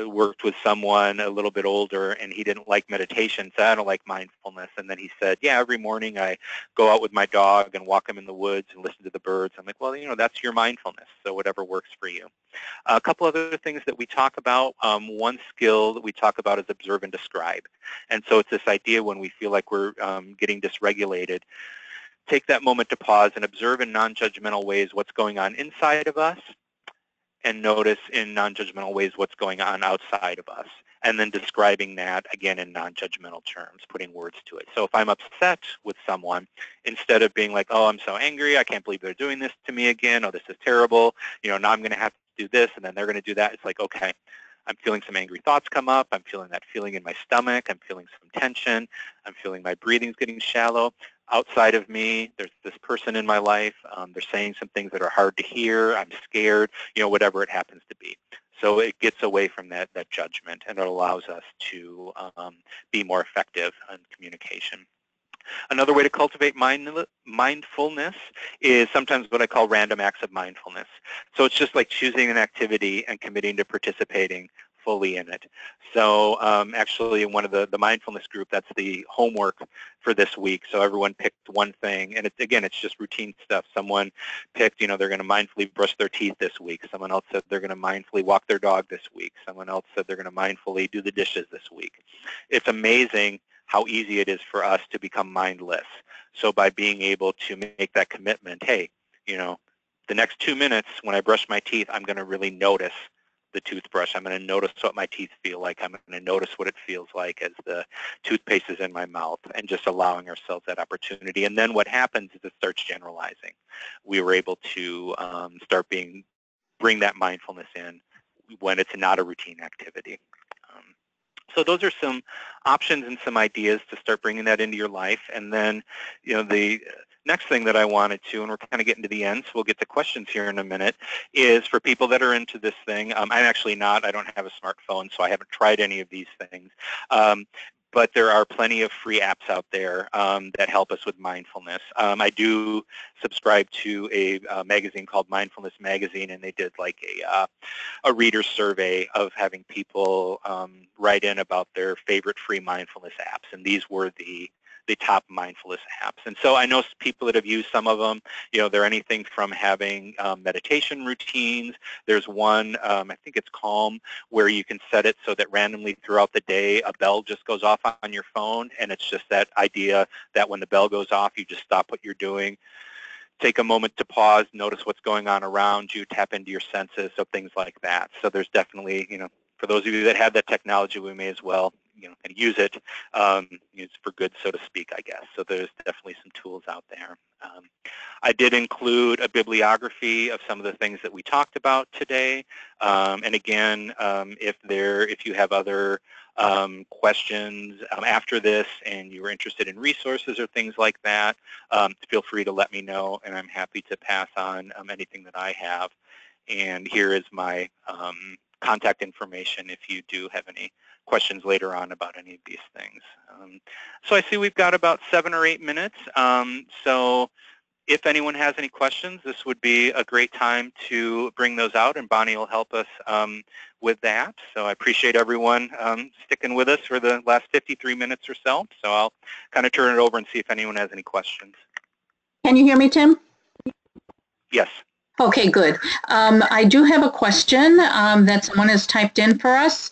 Worked with someone a little bit older, and he didn't like meditation, so I don't like mindfulness. And then he said, yeah, every morning I go out with my dog and walk him in the woods and listen to the birds. I'm like, well, that's your mindfulness, so whatever works for you. A couple other things that we talk about. One skill that we talk about is observe and describe. And so it's this idea when we feel like we're getting dysregulated, take that moment to pause and observe in non-judgmental ways what's going on inside of us, and notice in non-judgmental ways what's going on outside of us, and then describing that again in non-judgmental terms, putting words to it. So if I'm upset with someone, instead of being like, oh, I'm so angry, I can't believe they're doing this to me again, oh, this is terrible, now I'm going to have to do this, and then they're going to do that. It's like, okay, I'm feeling some angry thoughts come up, I'm feeling that feeling in my stomach, I'm feeling some tension, I'm feeling my breathing's getting shallow. Outside of me, there's this person in my life, they're saying some things that are hard to hear, I'm scared, whatever it happens to be. So it gets away from that judgment, and it allows us to be more effective in communication. Another way to cultivate mindfulness is sometimes what I call random acts of mindfulness. So it's just like choosing an activity and committing to participating fully in it. So actually in one of the mindfulness group, that's the homework for this week. So everyone picked one thing, and it's just routine stuff. Someone picked, they're going to mindfully brush their teeth this week. Someone else said they're going to mindfully walk their dog this week. Someone else said they're going to mindfully do the dishes this week. It's amazing how easy it is for us to become mindless. So by being able to make that commitment, hey, the next 2 minutes when I brush my teeth, I'm going to really notice the toothbrush. I'm going to notice what my teeth feel like. I'm going to notice what it feels like as the toothpaste is in my mouth, and just allowing ourselves that opportunity. And then what happens is it starts generalizing. We were able to bring that mindfulness in when it's not a routine activity. So those are some options and some ideas to start bringing that into your life. And then, the next thing that I wanted to, and we're kind of getting to the end, so we'll get to questions here in a minute, is for people that are into this thing. I'm actually not. I don't have a smartphone, so I haven't tried any of these things. But there are plenty of free apps out there that help us with mindfulness. I do subscribe to a magazine called Mindfulness Magazine, and they did like a reader survey of having people write in about their favorite free mindfulness apps, and these were the top mindfulness apps. And so I know people that have used some of them. They're anything from having meditation routines. There's one, I think it's Calm, where you can set it so that randomly throughout the day a bell just goes off on your phone, and it's just that idea that when the bell goes off, you just stop what you're doing, take a moment to pause, notice what's going on around you, tap into your senses, so things like that. So there's definitely, for those of you that have that technology, we may as well, and use it. It's for good, so to speak, I guess. So there's definitely some tools out there. I did include a bibliography of some of the things that we talked about today. And again, if you have other questions after this and you were interested in resources or things like that, feel free to let me know, and I'm happy to pass on anything that I have. And here is my contact information if you do have any questions later on about any of these things. So I see we've got about 7 or 8 minutes. So if anyone has any questions, this would be a great time to bring those out, and Bonnie will help us with that. So I appreciate everyone sticking with us for the last 53 minutes or so. So I'll kind of turn it over and see if anyone has any questions. Can you hear me, Tim? Yes. Okay, good. I do have a question that someone has typed in for us,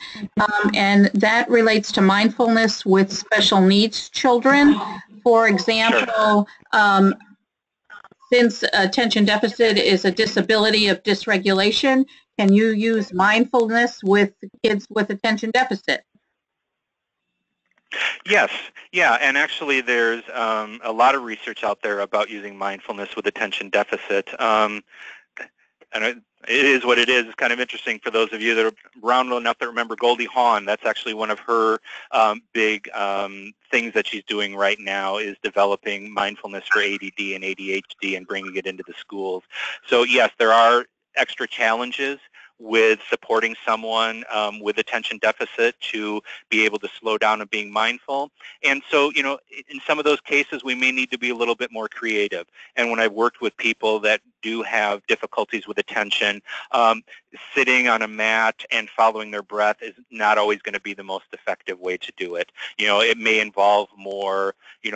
and that relates to mindfulness with special needs children. For example, Sure. Since attention deficit is a disability of dysregulation, can you use mindfulness with kids with attention deficit? Yes, yeah, and actually there's a lot of research out there about using mindfulness with attention deficit. And it is what it is. It's kind of interesting for those of you that are around enough to remember Goldie Hawn. That's actually one of her big things that she's doing right now, is developing mindfulness for ADD and ADHD and bringing it into the schools. So yes, there are extra challenges with supporting someone with attention deficit to be able to slow down and being mindful. And so, in some of those cases, we may need to be a little bit more creative. And when I've worked with people that do have difficulties with attention, sitting on a mat and following their breath is not always going to be the most effective way to do it. It may involve more,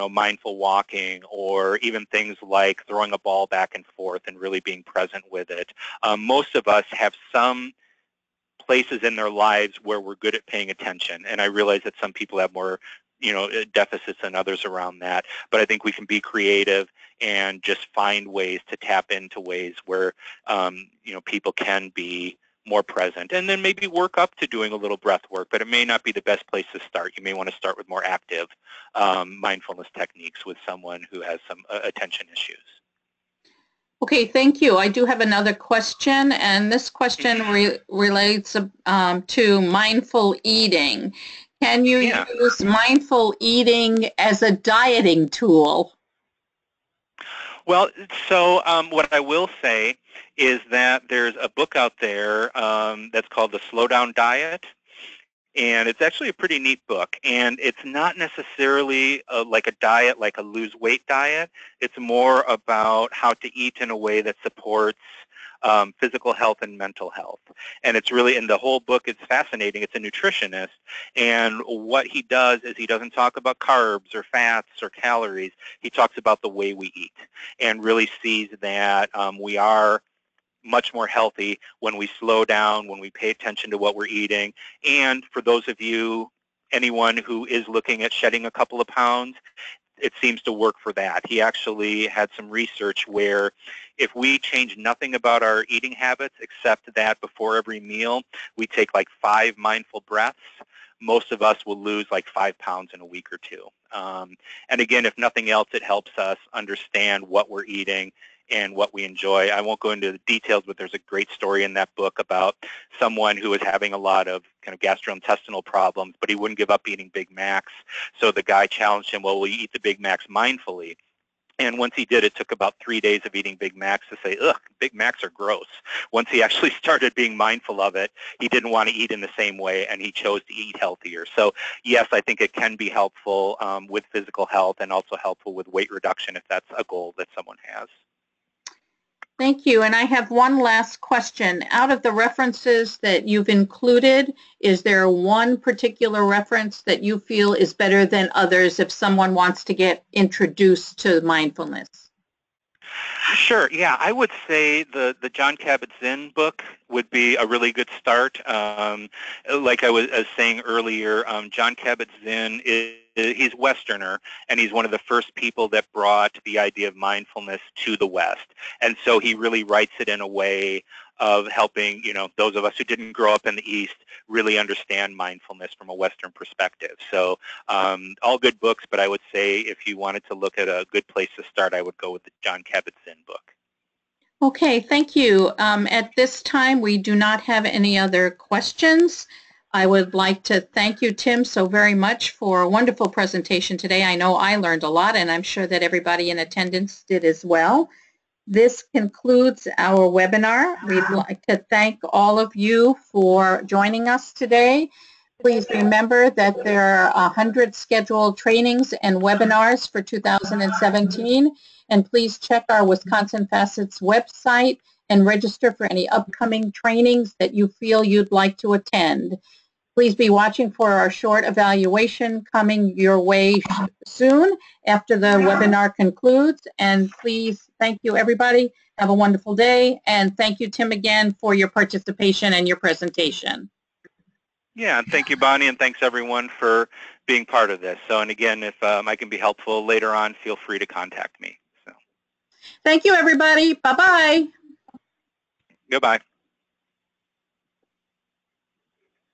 mindful walking, or even things like throwing a ball back and forth and really being present with it. Most of us have some places in their lives where we're good at paying attention, and I realize that some people have more deficits than others around that, but I think we can be creative and just find ways to tap into ways where people can be more present. And then maybe work up to doing a little breath work, but it may not be the best place to start. You may want to start with more active mindfulness techniques with someone who has some attention issues. Okay, thank you. I do have another question, and this question relates to mindful eating. Can you use mindful eating as a dieting tool? Well, so what I will say is that there's a book out there that's called The Slow Down Diet, and it's actually a pretty neat book. And it's not necessarily like a diet, like a lose weight diet. It's more about how to eat in a way that supports physical health and mental health. And it's really, in the whole book, it's fascinating. It's a nutritionist. And what he does is he doesn't talk about carbs or fats or calories. He talks about the way we eat and really sees that we are much more healthy when we slow down, when we pay attention to what we're eating. And for those of you, anyone who is looking at shedding a couple of pounds, it seems to work for that. He actually had some research where if we change nothing about our eating habits except that before every meal we take like 5 mindful breaths, most of us will lose like 5 pounds in a week or two. And again, if nothing else, it helps us understand what we're eating and what we enjoy. I won't go into the details, but there's a great story in that book about someone who was having a lot of kind of gastrointestinal problems, but he wouldn't give up eating Big Macs. So the guy challenged him, well, will you eat the Big Macs mindfully? And once he did, it took about 3 days of eating Big Macs to say, ugh, Big Macs are gross. Once he actually started being mindful of it, he didn't want to eat in the same way, and he chose to eat healthier. So yes, I think it can be helpful with physical health and also helpful with weight reduction if that's a goal that someone has. Thank you. And I have one last question. Out of the references that you've included, is there one particular reference that you feel is better than others if someone wants to get introduced to mindfulness? Sure. Yeah, I would say the Jon Kabat-Zinn book would be a really good start. Like I was saying earlier, Jon Kabat-Zinn he's Westerner, and he's one of the first people that brought the idea of mindfulness to the West. And so he really writes it in a way of helping, those of us who didn't grow up in the East really understand mindfulness from a Western perspective. So all good books, but I would say if you wanted to look at a good place to start, I would go with the Jon Kabat-Zinn book. Okay, thank you. At this time, we do not have any other questions. I would like to thank you, Tim, so very much for a wonderful presentation today. I know I learned a lot, and I'm sure that everybody in attendance did as well. This concludes our webinar. We'd like to thank all of you for joining us today. Please remember that there are 100 scheduled trainings and webinars for 2017, and please check our Wisconsin Facets website and register for any upcoming trainings that you feel you'd like to attend. Please be watching for our short evaluation coming your way soon after the webinar concludes. And please, thank you, everybody. Have a wonderful day. And thank you, Tim, again, for your participation and your presentation. Yeah, thank you, Bonnie, and thanks, everyone, for being part of this. So, and again, if I can be helpful later on, feel free to contact me. So. Thank you, everybody. Bye-bye. Goodbye.